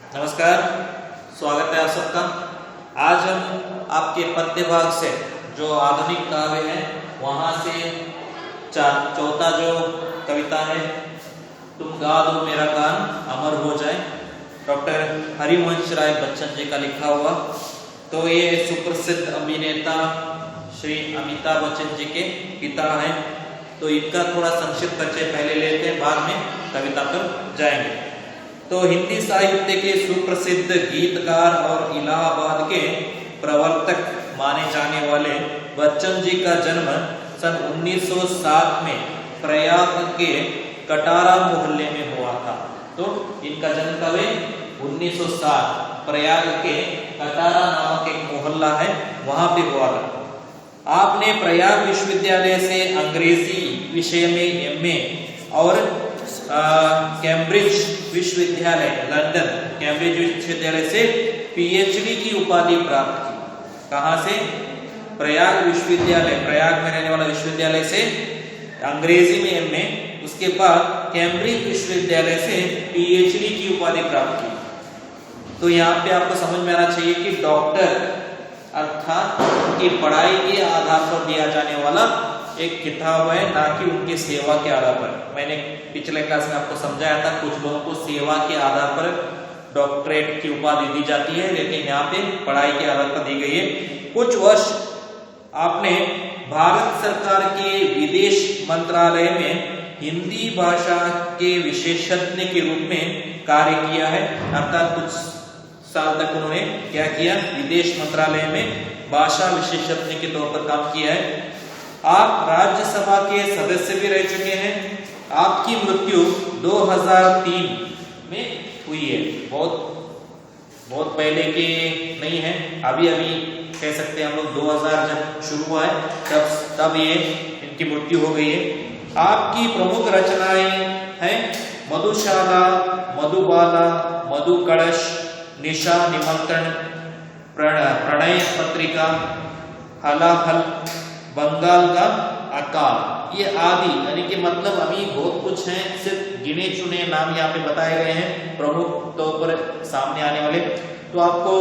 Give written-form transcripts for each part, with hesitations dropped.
नमस्कार, स्वागत है आप सबका। आज हम आपके पद्य भाग से जो आधुनिक काव्य है वहाँ से चौथा जो कविता है, तुम गा दो मेरा गान अमर हो जाए, डॉक्टर हरिवंश राय बच्चन जी का लिखा हुआ। तो ये सुप्रसिद्ध अभिनेता श्री अमिताभ बच्चन जी के पिता हैं। तो इनका थोड़ा संक्षिप्त परिचय पहले लेते हैं, बाद में कविता पर जाएंगे। तो हिंदी साहित्य के सुप्रसिद्ध गीतकार और इलाहाबाद के प्रवर्तक माने जाने वाले बच्चन जी का जन्म सन 1907 में प्रयाग के कटारा मोहल्ले में हुआ था। तो इनका जन्म कब है? 1907। प्रयाग के कटारा नामक एक मोहल्ला है, वहां पे हुआ था। आपने प्रयाग विश्वविद्यालय से अंग्रेजी विषय में एमए और कैम्ब्रिज विश्वविद्यालय लंदन, कैम्ब्रिज विश्वविद्यालय से पीएचडी की उपाधि प्राप्त की। कहां से? प्रयाग विश्वविद्यालय, प्रयाग में रहने वाला विश्वविद्यालय से अंग्रेजी में एमए, उसके बाद कैम्ब्रिज विश्वविद्यालय से पीएचडी की उपाधि प्राप्त की। तो यहाँ पे आपको समझ में आना चाहिए कि डॉक्टर अर्थात उनकी पढ़ाई के आधार पर दिया जाने वाला एक किताब है, ना कि उनकी सेवा के आधार पर। मैंने पिछले क्लास में आपको समझाया था, कुछ लोगों को सेवा के आधार पर डॉक्टरेट की उपाधि दी जाती है, लेकिन यहाँ पे पढ़ाई के आधार पर दी गई है। कुछ वर्ष आपने भारत सरकार के विदेश मंत्रालय में हिंदी भाषा के विशेषज्ञ के रूप में कार्य किया है, अर्थात कुछ साल तक उन्होंने क्या किया? विदेश मंत्रालय में भाषा विशेषज्ञ के तौर पर काम किया है। आप राज्यसभा के सदस्य भी रह चुके हैं। आपकी मृत्यु 2003 में हुई है, बहुत पहले के नहीं है, अभी कह सकते हैं हम लोग 2000 जब शुरू हुआ है तब ये इनकी मृत्यु हो गई है। आपकी प्रमुख रचनाएं हैं मधुशाला, मधुबाला, मधुकलश, निशा निमंत्रण, प्रणय पत्रिका, हलाहल, बंगाल का अकाल, ये आदि, यानी कि मतलब अभी बहुत कुछ हैं, सिर्फ गिने चुने नाम यहाँ पे बताए गए हैं प्रमुख तौर पर सामने आने वाले। तो आपको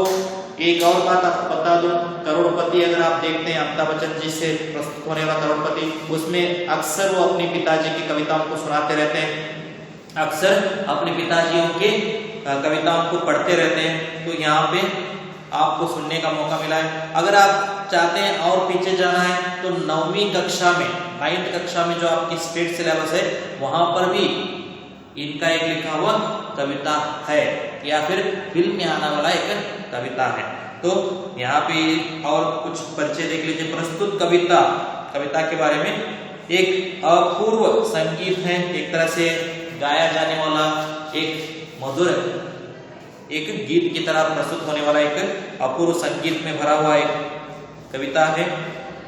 एक और बात आपको बता दूं, करोड़पति अगर आप देखते हैं अमिताभ बच्चन जी से प्रस्तुत होने वाला करोड़पति, उसमें अक्सर वो अपने पिताजी की कविताओं को सुनाते रहते हैं, अक्सर अपने पिताजियों के कविताओं को पढ़ते रहते हैं। तो यहाँ पे आपको सुनने का मौका मिला है। अगर आप चाहते हैं और पीछे जाना है तो 9वीं कक्षा में, 9th कक्षा में जो आपकी स्टेट सिलेबस है वहां पर भी इनका एक लिखा हुआ कविता है, या फिर फिल्म में आने वाला एक कविता है। तो यहाँ पे और कुछ परिचय देख लीजिए। प्रस्तुत कविता के बारे में एक अपूर्व संगीत है, एक तरह से गाया जाने वाला एक मधुर एक गीत की तरह प्रस्तुत होने वाला एक अपूर्व संगीत में भरा हुआ एक कविता है।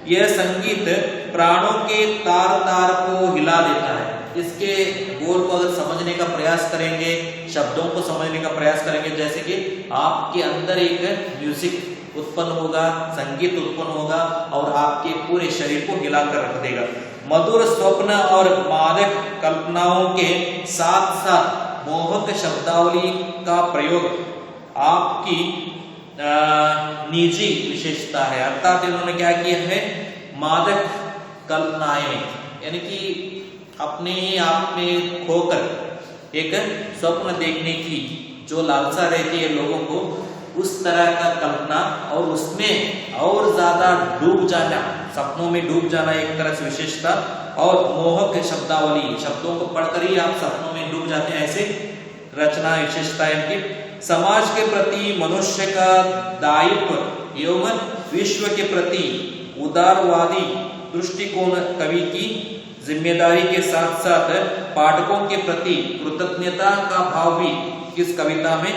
यह संगीत प्राणों के तार तार को हिला देता है। इसके बोल को अगर समझने का प्रयास करेंगे, शब्दों को समझने का प्रयास करेंगे, जैसे कि आपके अंदर एक म्यूजिक उत्पन्न होगा, संगीत उत्पन्न होगा और आपके पूरे शरीर को हिलाकर रख देगा। मधुर स्वप्न और मादक कल्पनाओं के साथ साथ मोहक शब्दावली का प्रयोग आपकी निजी विशेषता है, अर्थात इन्होंने क्या किया है? मादक कल्पनाएं, यानी कि अपने आप में खोकर एक स्वप्न देखने की जो लालसा रहती है लोगों को, उस तरह का कल्पना और उसमें और ज्यादा डूब जाना, सपनों में डूब जाना एक तरह से विशेषता, और मोहक शब्दावली, शब्दों को पढ़कर ही आप सपनों में डूब जाते हैं, ऐसे रचना विशेषता इनकी। समाज के प्रति मनुष्य का दायित्व एवं विश्व के प्रति उदारवादी दृष्टिकोण कवि की जिम्मेदारी के साथ साथ पाठकों के प्रति कृतज्ञता का भाव भी इस कविता में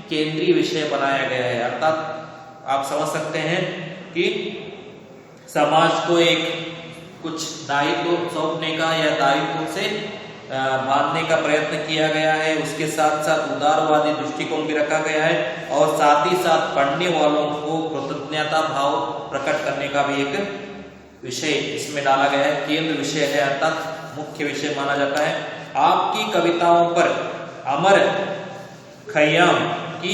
केंद्रीय विषय बनाया गया है। अर्थात आप समझ सकते हैं कि समाज को एक कुछ दायित्व सौंपने का या दायित्व से बांधने का प्रयत्न किया गया है, उसके साथ साथ उदारवादी दृष्टिकोण भी रखा गया है, और साथ ही साथ पढ़ने वालों को कृतज्ञता भाव प्रकट करने का भी एक विषय इसमें डाला गया है, केंद्र विषय है, अर्थात मुख्य विषय माना जाता है। आपकी कविताओं पर अमर खयाम कि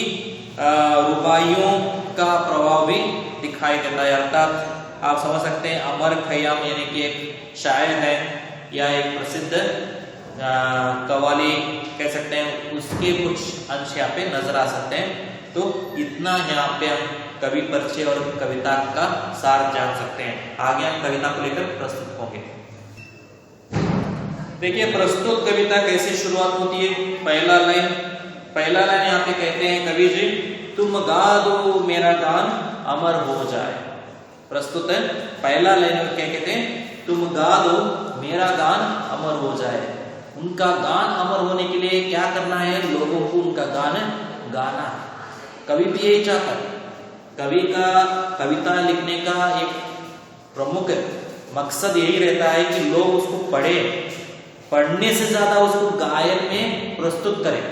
रुबाइयों का प्रभाव भी दिखाई देता है। अर्थात आप समझ सकते हैं अमर खयाम यानी कि एक शायर है या एक प्रसिद्ध कव्वाली कह सकते हैं, उसके कुछ अंश यहाँ पे नजर आ सकते हैं। तो इतना यहाँ पे हम कवि परिचय और कविता का सार जान सकते हैं। आगे हम कविता को लेकर प्रस्तुत होंगे। देखिए प्रस्तुत कविता कैसे शुरुआत होती है। पहला लाइन यहाँ पे कहते हैं कवि जी, तुम गा दो मेरा गान अमर हो जाए। प्रस्तुत है पहला लाइन में क्या कहते हैं, तुम गा दो मेरा गान अमर हो जाए। उनका गान अमर होने के लिए क्या करना है, लोगों को उनका गान गाना है। कवि भी यही चाहता है। कवि का कविता लिखने का एक प्रमुख मकसद यही रहता है कि लोग उसको पढ़ने से ज्यादा उसको गायन में प्रस्तुत करें।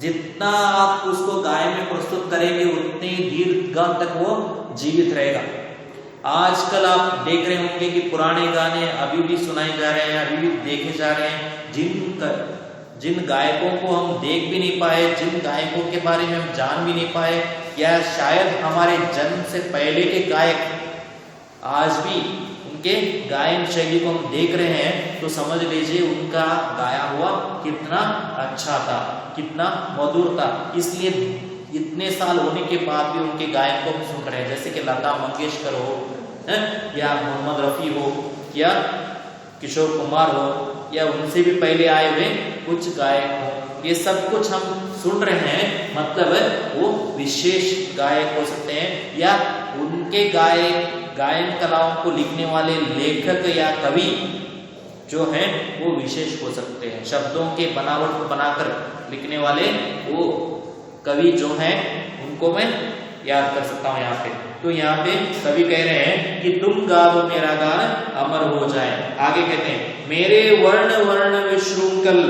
जितना आप उसको गायन में प्रस्तुत करेंगे उतने दीर्घकाल तक वो जीवित रहेगा। आजकल आप देख रहे होंगे कि पुराने गाने अभी भी सुनाए जा रहे हैं, अभी भी देखे जा रहे हैं। जिन गायकों को हम देख भी नहीं पाए, जिन गायकों के बारे में हम जान भी नहीं पाए, या शायद हमारे जन्म से पहले के गायक आज भी उनके गायन शैली को हम देख रहे हैं, तो समझ लीजिए उनका गाया हुआ कितना अच्छा था, कितना मधुर था। इसलिए इतने साल होने के बाद भी उनके गायन को हम सुन रहे हैं। जैसे कि लता मंगेशकर हो, या मोहम्मद रफी हो, या किशोर कुमार हो, या उनसे भी पहले आए हुए कुछ गायक हो, ये सब कुछ हम सुन रहे हैं। मतलब वो विशेष गायक हो सकते हैं, या उनके गायन कलाओं को लिखने वाले लेखक या कवि जो हैं वो विशेष हो सकते हैं। शब्दों के बनावट को बनाकर लिखने वाले वो कवि जो हैं उनको मैं याद कर सकता हूँ यहाँ पे। तो यहाँ पे कवि कह रहे हैं कि तुम गा दो मेरा गान अमर हो जाए। आगे कहते हैं, मेरे वर्ण वर्ण विशृंखल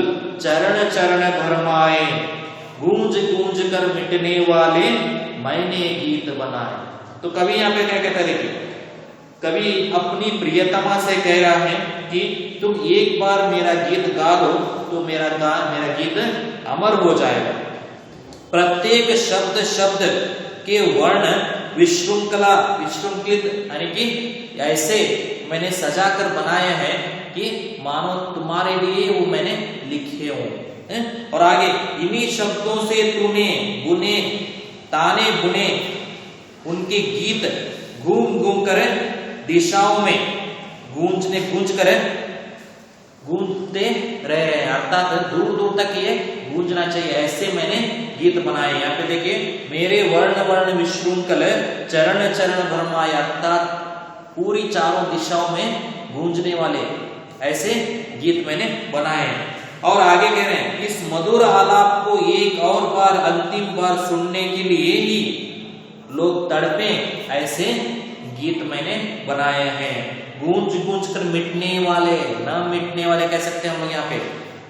चरण चरण भरमाए, गूंज गूंज कर मिटने वाले मैंने गीत बनाए। तो कवि यहाँ पे क्या कहता है, देखिए कवि अपनी प्रियतमा से कह रहा है कि तुम एक बार मेरा गीत गा दो तो मेरा गीत अमर हो जाएगा। प्रत्येक शब्द शब्द के वर्ण विशृंखलित यानी कि ऐसे मैंने सजा कर बनाए हैं कि मानो तुम्हारे लिए वो मैंने लिखे हों। और आगे, इन्हीं शब्दों से तूने बुने ताने बुने उनके गीत घूम घूम कर दिशाओं में गूंजते रह रहे हैं। अर्थात दूर दूर तक ये गूंजना चाहिए, ऐसे मैंने गीत बनाए। यहाँ पे देखिए, मेरे वर्ण वर्ण विशृंखल चरण चरण भरमाए, अर्थात पूरी चारों दिशाओं में गूंजने वाले ऐसे गीत मैंने बनाए। और आगे कह रहे हैं, इस मधुर आलाप को एक और बार अंतिम बार सुनने के लिए ही लोग तड़पे, ऐसे गीत मैंने बनाए हैं। गूंज गूंज कर मिटने वाले, न मिटने वाले कह सकते हैं हम लोग यहाँ पे।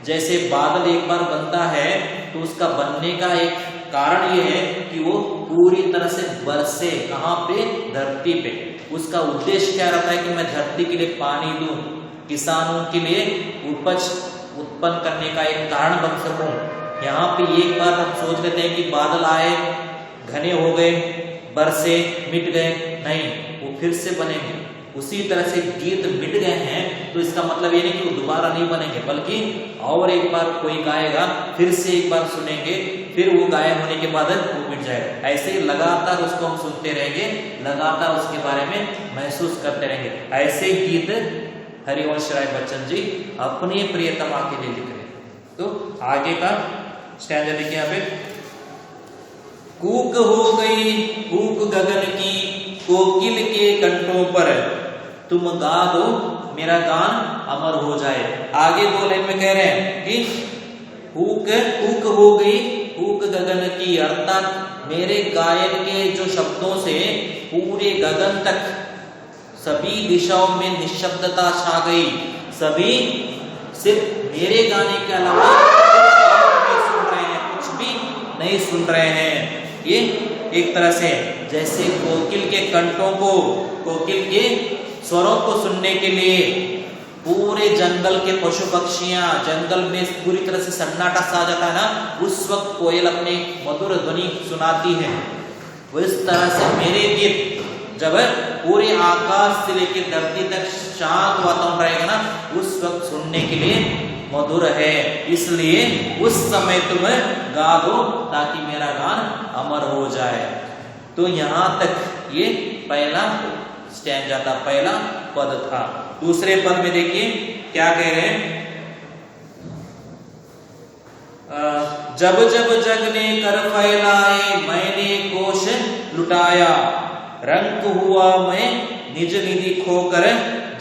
जैसे बादल एक बार बनता है तो उसका बनने का एक कारण ये है कि वो पूरी तरह से बरसे, कहाँ पे, धरती पे। उसका उद्देश्य क्या रहता है कि मैं धरती के लिए पानी दूं, किसानों के लिए उपज उत्पन्न करने का एक कारण बन सकूं। यहाँ पे एक बार हम सोच लेते हैं कि बादल आए, घने हो गए, बरसे, मिट गए, नहीं, वो फिर से बनेंगे। उसी तरह से गीत मिट गए हैं तो इसका मतलब ये नहीं कि वो दोबारा नहीं बनेंगे, बल्कि और एक बार कोई गाएगा, फिर से एक बार सुनेंगे, फिर वो गायब होने के बाद वो मिट जाएगा। ऐसे लगातार उसको हम सुनते रहेंगे, लगातार उसके बारे में महसूस करते रहेंगे। ऐसे गीत हरिवंश राय बच्चन जी अपनी प्रियतमा के लिए लिख रहे हैं। तो आगे का स्टैंजा देखिए यहाँ पे, कूक हो गई कूक गगन की कोकिल के कंठों पर, तुम गा दो मेरा गान अमर हो जाए। आगे दो लाइन में कह रहे हैं कि कूक हो गई कूक गगन की, अर्थात मेरे गायन के जो शब्दों से पूरे गगन तक सभी दिशाओं में निशब्दता छा गई। सभी सिर्फ मेरे गाने के अलावा कुछ भी नहीं सुन रहे हैं। ये एक तरह से जैसे कोकिल के कंठों को, कोकिल के स्वरों को सुनने के लिए पूरे जंगल के पशु पक्षियां, जंगल में पूरी तरह से सन्नाटा सा जाता है ना, उस वक्त कोयल अपने मधुर ध्वनि सुनाती है। इस तरह से मेरे गीत जब पूरे आकाश से लेकर धरती तक शांत वातावरण रहेगा ना, उस वक्त सुनने के लिए मधुर है। इसलिए उस समय तुम गा दो ताकि मेरा गान अमर हो जाए। तो यहां तक ये पहला स्टैंजा था, पहला पद था। दूसरे पद में देखिए क्या कह रहे हैं, जब जब जग ने कर फैलाए मैंने कोश लुटाया, रंग हुआ मैं निज निधि खोकर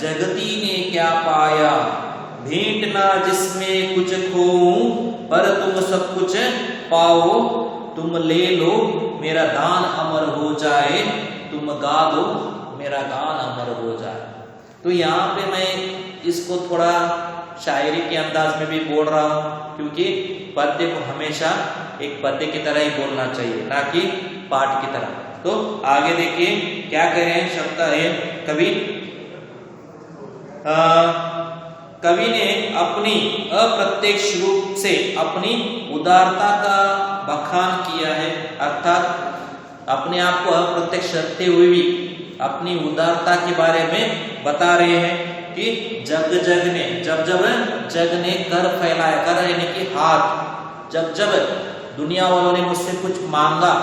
जगती ने क्या पाया, भेंट ना जिसमें कुछ खोऊं पर तुम सब कुछ पाओ, तुम ले लो मेरा दान अमर हो जाए, तुम गा दो मेरा गान अमर हो जाए। तो यहाँ पे मैं इसको थोड़ा शायरी के अंदाज में भी बोल रहा हूं, क्योंकि पद्य को हमेशा एक पद्य की तरह ही बोलना चाहिए, ना कि पाठ की तरह। तो आगे देखिए क्या कह रहे हैं शब्द है कवि, कवि ने अपनी अप्रत्यक्ष रूप से अपनी उदारता का बखान किया है, अर्थात अपने आप को अप्रत्यक्ष रखते हुए भी अपनी उदारता के बारे में बता रहे हैं कि जग जग ने, जब जब जग ने कर फैलाया, कर यानी कि हाथ, जब जब दुनिया वालों ने मुझसे कुछ मांगा,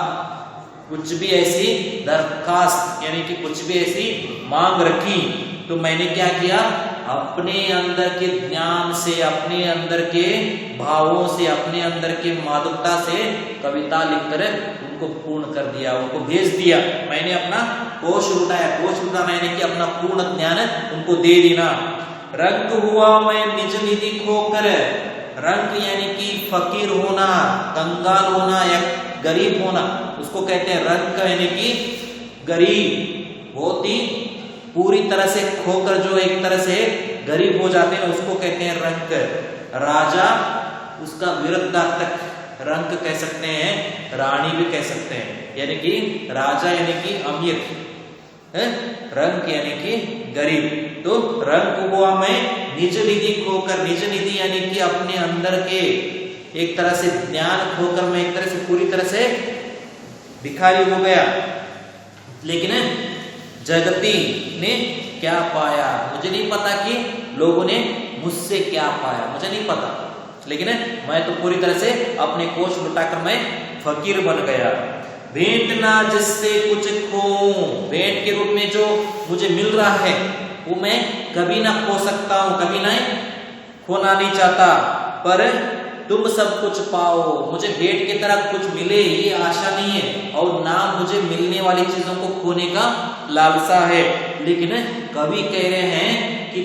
कुछ भी ऐसी दरखास्त यानी कि कुछ भी ऐसी मांग रखी, तो मैंने क्या किया, अपने अंदर के ज्ञान से, अपने अंदर के भावों से, अपने अंदर के मादकता से कविता लिखकर उनको पूर्ण कर दिया, उनको भेज दिया। मैंने अपना कोश लुटाया, कोश लुटा मैंने कि अपना पूर्ण ज्ञान उनको दे देना। रंग हुआ मैं निज निधि खोकर, रंग यानी कि फकीर होना, कंगाल होना या गरीब होना, उसको कहते हैं रंग, यानी कि गरीब, बहुत ही पूरी तरह से खोकर जो एक तरह से गरीब हो जाते हैं उसको कहते हैं रंग। राजा उसका विरुद्धार्थक रंग कह सकते हैं, रानी भी कह सकते हैं, यानी कि राजा यानी कि अमीर, रंग यानी कि गरीब। तो रंग हुआ मैं निज निधि खोकर, निज निधि यानी कि अपने अंदर के एक तरह से ज्ञान खोकर मैं एक तरह से पूरी तरह से भिखारी हो गया। लेकिन जगती ने क्या पाया, मुझे नहीं पता कि लोगों ने मुझसे क्या पाया, मुझे नहीं पता, लेकिन मैं तो पूरी तरह से अपने कोश लुटाकर मैं फकीर बन गया। भेंट ना जिससे कुछ खोऊं, भेंट के रूप में जो मुझे मिल रहा है वो मैं कभी ना खो सकता हूं, कभी ना खोना नहीं चाहता, पर तुम सब कुछ पाओ, मुझे भेंट की तरह कुछ मिले ये आशा नहीं है, और ना मुझे मिलने वाली चीजों को खोने का लालसा है। लेकिन कवि कह रहे हैं कि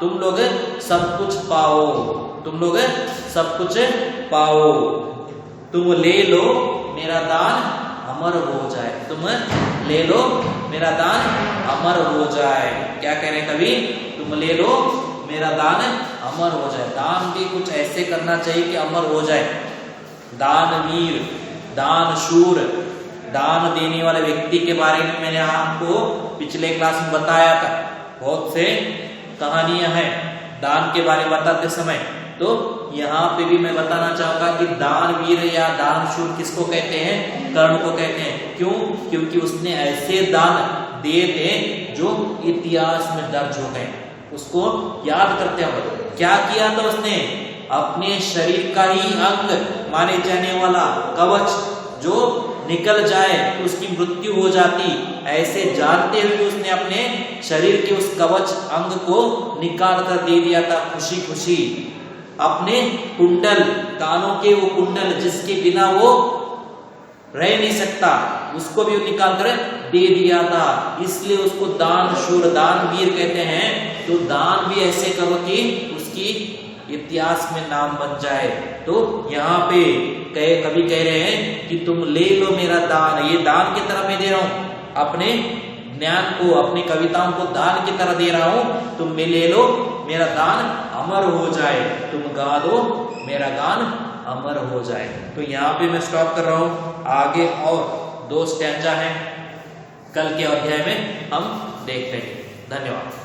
तुम लोग सब कुछ पाओ, तुम लोग सब कुछ पाओ, तुम ले लो मेरा दान अमर हो जाए, तुम ले लो मेरा दान अमर हो जाए। क्या कह रहे हैं कवि, तुम ले लो मेरा दान अमर हो जाए। दान भी कुछ ऐसे करना चाहिए कि अमर हो जाए। दानवीर, दान शूर, दान देने वाले व्यक्ति के बारे में मैंने आपको पिछले क्लास में बताया था, बहुत से कहानियां हैं दान के बारे में बताते समय। तो यहाँ पे भी मैं बताना चाहूंगा कि दानवीर या दानशूर किसको कहते हैं, कर्ण को कहते हैं। क्यों? क्योंकि उसने ऐसे दान दिए थे जो इतिहास में दर्ज हो गए। उसको याद करते हैं, क्या किया था उसने, अपने शरीर का ही अंग माने जाने वाला कवच जो निकल जाए तो उसकी मृत्यु हो जाती, ऐसे जानते हुए उसने अपने शरीर के उस कवच अंग को निकाल कर दे दिया था खुशी खुशी। अपने कुंडल, कानों के वो कुंडल जिसके बिना वो रह नहीं सकता, उसको भी निकाल कर दे दिया था। इसलिए उसको दान शूर, दानवीर कहते हैं। तो दान भी ऐसे करो कि उसकी इतिहास में नाम बन जाए। तो यहाँ पे कवि कह रहे हैं कि तुम ले लो मेरा दान, ये दान की तरह मैं दे रहा हूं, अपने ज्ञान को, अपनी कविताओं को दान की तरह दे रहा हूं, तुम में ले लो मेरा दान अमर हो जाए, तुम गा दो मेरा गान अमर हो जाए। तो यहाँ पे मैं स्टॉप कर रहा हूं, आगे और 2 स्टैंजा हैं, कल के अध्याय में हम देखते हैं। धन्यवाद।